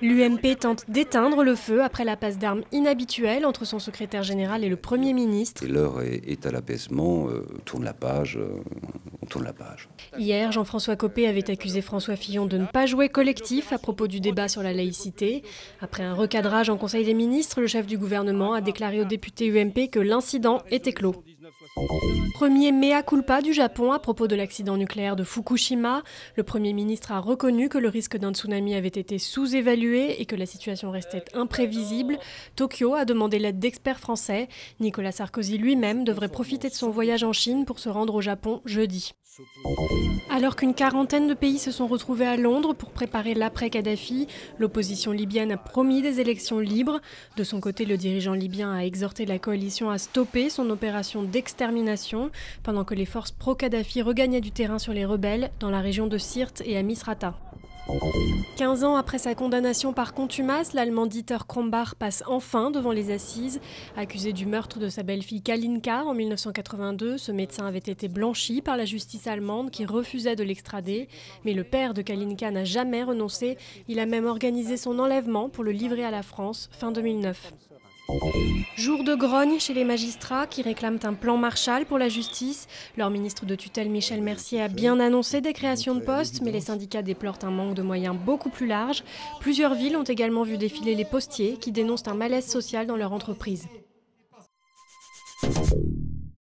L'UMP tente d'éteindre le feu après la passe d'armes inhabituelle entre son secrétaire général et le Premier ministre. Et l'heure est à l'apaisement, on tourne la page. Hier, Jean-François Copé avait accusé François Fillon de ne pas jouer collectif à propos du débat sur la laïcité. Après un recadrage en Conseil des ministres, le chef du gouvernement a déclaré aux députés UMP que l'incident était clos. Premier mea culpa du Japon à propos de l'accident nucléaire de Fukushima. Le Premier ministre a reconnu que le risque d'un tsunami avait été sous-évalué et que la situation restait imprévisible. Tokyo a demandé l'aide d'experts français. Nicolas Sarkozy lui-même devrait profiter de son voyage en Chine pour se rendre au Japon jeudi. Alors qu'une quarantaine de pays se sont retrouvés à Londres pour préparer l'après-Kadhafi, l'opposition libyenne a promis des élections libres. De son côté, le dirigeant libyen a exhorté la coalition à stopper son opération d'extermination, pendant que les forces pro-Kadhafi regagnaient du terrain sur les rebelles dans la région de Sirte et à Misrata. 15 ans après sa condamnation par contumace, l'Allemand Dieter Krombach passe enfin devant les assises. Accusé du meurtre de sa belle-fille Kalinka en 1982, ce médecin avait été blanchi par la justice allemande qui refusait de l'extrader. Mais le père de Kalinka n'a jamais renoncé. Il a même organisé son enlèvement pour le livrer à la France fin 2009. Jour de grogne chez les magistrats qui réclament un plan Marshall pour la justice. Leur ministre de tutelle Michel Mercier a bien annoncé des créations de postes, mais les syndicats déplorent un manque de moyens beaucoup plus large. Plusieurs villes ont également vu défiler les postiers qui dénoncent un malaise social dans leur entreprise.